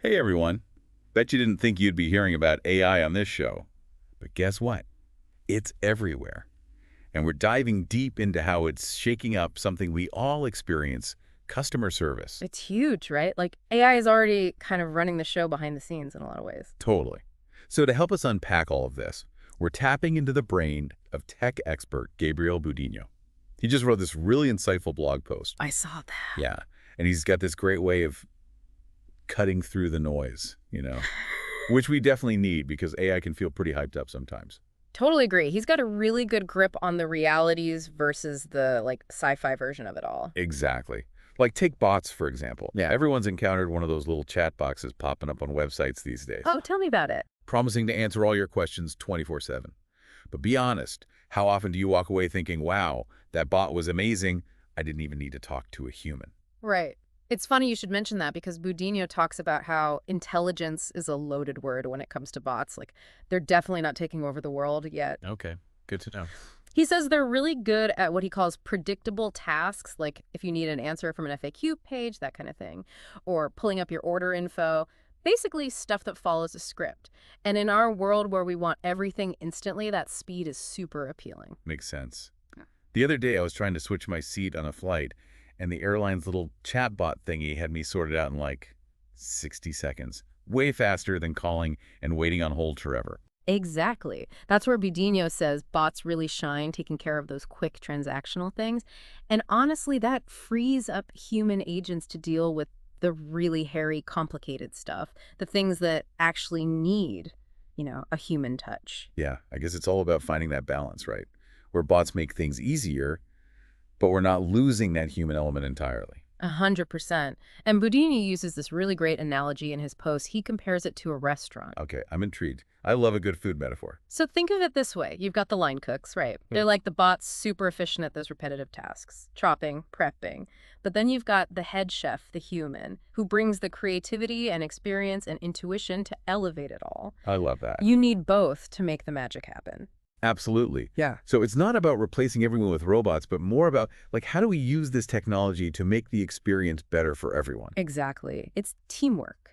Hey everyone. Bet you didn't think you'd be hearing about AI on this show. But guess what? It's everywhere. And we're diving deep into how it's shaking up something we all experience, customer service. It's huge, right? Like AI is already kind of running the show behind the scenes in a lot of ways. Totally. So to help us unpack all of this, we're tapping into the brain of tech expert Gabriel Budiño. He just wrote this really insightful blog post. I saw that. Yeah. And he's got this great way of cutting through the noise, which we definitely need because AI can feel pretty hyped up sometimes. Totally agree. He's got a really good grip on the realities versus the sci-fi version of it all. Exactly. Like take bots, for example. Yeah. Everyone's encountered one of those little chat boxes popping up on websites these days, Oh, tell me about it. promising to answer all your questions 24/7. But be honest, how often do you walk away thinking, wow, that bot was amazing, I didn't even need to talk to a human? Right. It's funny you should mention that because Budiño talks about how intelligence is a loaded word when it comes to bots. Like, they're definitely not taking over the world yet. Okay, good to know. He says they're really good at what he calls predictable tasks, like if you need an answer from an FAQ page, that kind of thing, or pulling up your order info, basically stuff that follows a script. And in our world where we want everything instantly, that speed is super appealing. Makes sense. The other day, I was trying to switch my seat on a flight, and the airline's little chatbot thingy had me sorted out in like 60 seconds. Way faster than calling and waiting on hold forever. Exactly. That's where Budiño says bots really shine taking care of those quick transactional things. And honestly, that frees up human agents to deal with the really hairy, complicated stuff, the things that actually need, a human touch. Yeah, I guess it's all about finding that balance, right? Where bots make things easier, but we're not losing that human element entirely. 100%. And Budiño uses this really great analogy in his post. He compares it to a restaurant. Okay, I'm intrigued. I love a good food metaphor. So think of it this way. You've got the line cooks, right? They're like the bots, super efficient at those repetitive tasks, chopping, prepping. But then you've got the head chef, the human, who brings the creativity and experience and intuition to elevate it all. I love that. You need both to make the magic happen. Absolutely. Yeah. So it's not about replacing everyone with robots, but more about, like, how do we use this technology to make the experience better for everyone? Exactly. It's teamwork.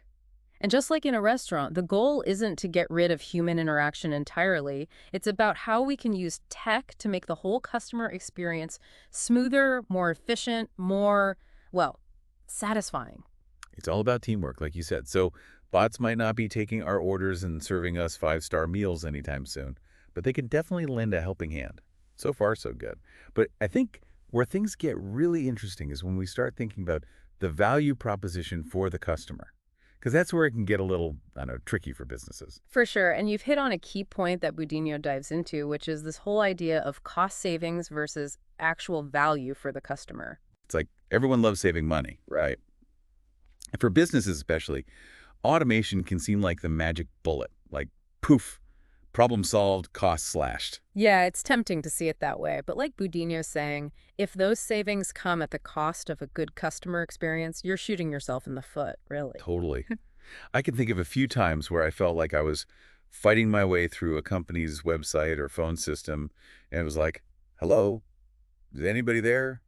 And just like in a restaurant, the goal isn't to get rid of human interaction entirely. It's about how we can use tech to make the whole customer experience smoother, more efficient, more, well, satisfying. It's all about teamwork, like you said. So bots might not be taking our orders and serving us five-star meals anytime soon, but they can definitely lend a helping hand. So far, so good. But I think where things get really interesting is when we start thinking about the value proposition for the customer. Because that's where it can get a little, I don't know, tricky for businesses. For sure. And you've hit on a key point that Budiño dives into, which is this whole idea of cost savings versus actual value for the customer. It's like everyone loves saving money, right? And for businesses especially, automation can seem like the magic bullet, like poof, problem solved, cost slashed. Yeah, it's tempting to see it that way. But like Budiño's saying, if those savings come at the cost of a good customer experience, you're shooting yourself in the foot, really. Totally. I can think of a few times where I felt like I was fighting my way through a company's website or phone system, and it was like, hello, is anybody there?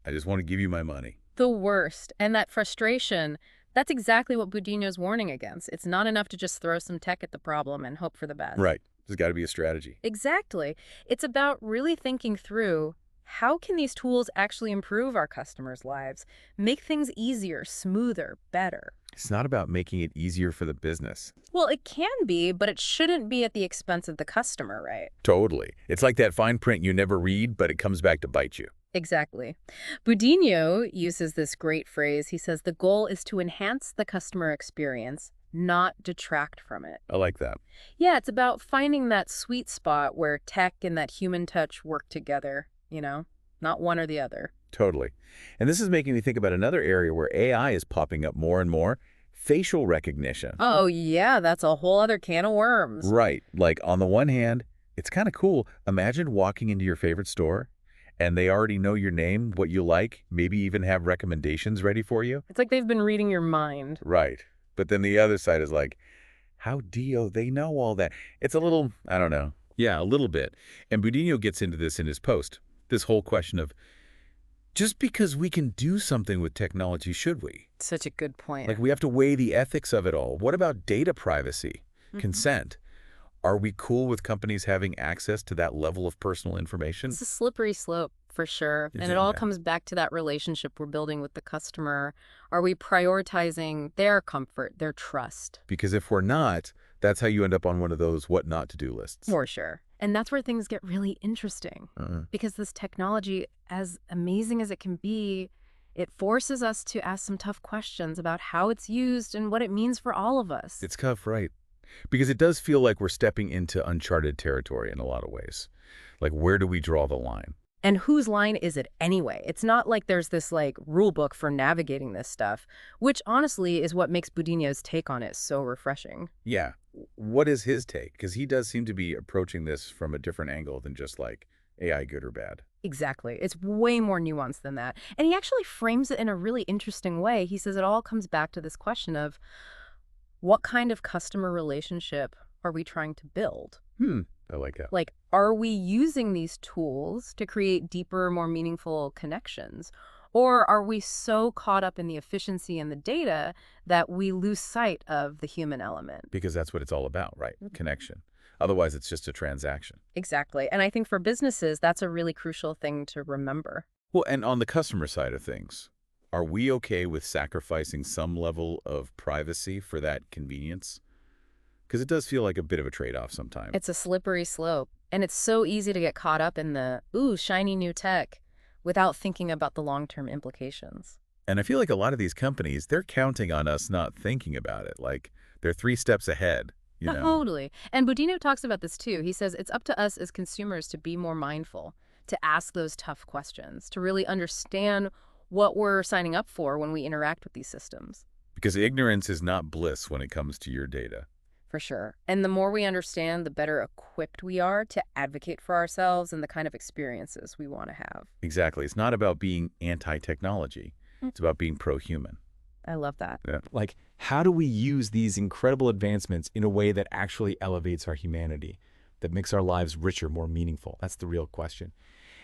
I just want to give you my money. The worst. And that frustration, that's exactly what Budiño's warning against. It's not enough to just throw some tech at the problem and hope for the best. Right. There's got to be a strategy. Exactly. It's about really thinking through how can these tools actually improve our customers' lives, make things easier, smoother, better. It's not about making it easier for the business. Well, it can be, but it shouldn't be at the expense of the customer, right? Totally. It's like that fine print you never read, but it comes back to bite you. Exactly. Budiño uses this great phrase. He says the goal is to enhance the customer experience, not detract from it. I like that. Yeah, it's about finding that sweet spot where tech and that human touch work together, not one or the other. Totally. And this is making me think about another area where AI is popping up more and more, facial recognition. Oh, yeah, that's a whole other can of worms. Right. Like on the one hand, it's kind of cool. Imagine walking into your favorite store and they already know your name, what you like, maybe even have recommendations ready for you. It's like they've been reading your mind. Right. But then the other side is like, how do they know all that? It's a little, I don't know. Yeah, a little bit. And Budiño gets into this in his post, this whole question of, Just because we can do something with technology, should we? Such a good point. Like, we have to weigh the ethics of it all. What about data privacy, Mhm. consent? Are we cool with companies having access to that level of personal information? It's a slippery slope for sure. And it all Yeah. comes back to that relationship we're building with the customer. Are we prioritizing their comfort, their trust? Because if we're not, that's how you end up on one of those what not to do lists. For sure. And that's where things get really interesting Uh, because this technology, as amazing as it can be, it forces us to ask some tough questions about how it's used and what it means for all of us. it's tough, right? Because it does feel like we're stepping into uncharted territory in a lot of ways. Like, where do we draw the line? And whose line is it anyway? It's not like there's this rule book for navigating this stuff, which honestly is what makes Budiño's take on it so refreshing. Yeah. What is his take? Because he does seem to be approaching this from a different angle than just like AI good or bad. Exactly. It's way more nuanced than that. And he actually frames it in a really interesting way. He says it all comes back to this question of what kind of customer relationship are we trying to build? Hmm. I like that. Like, are we using these tools to create deeper, more meaningful connections? Or are we so caught up in the efficiency and the data that we lose sight of the human element? Because that's what it's all about, right? Connection. Otherwise, it's just a transaction. Exactly. And I think for businesses, that's a really crucial thing to remember. Well, and on the customer side of things, are we okay with sacrificing some level of privacy for that convenience? Because it does feel like a bit of a trade-off sometimes. It's a slippery slope. And it's so easy to get caught up in the, ooh, shiny new tech without thinking about the long-term implications. And I feel like a lot of these companies, they're counting on us not thinking about it. Like, they're 3 steps ahead, you know? Totally. And Budino talks about this too. He says it's up to us as consumers to be more mindful, to ask those tough questions, to really understand what we're signing up for when we interact with these systems. Because ignorance is not bliss when it comes to your data. For sure. And the more we understand, the better equipped we are to advocate for ourselves and the kind of experiences we want to have. Exactly. It's not about being anti-technology. Mm. It's about being pro-human. I love that. Yeah. Like, how do we use these incredible advancements in a way that actually elevates our humanity, that makes our lives richer, more meaningful? That's the real question.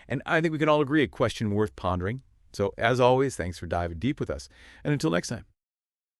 And I think we can all agree a question worth pondering. So as always, thanks for diving deep with us. And until next time.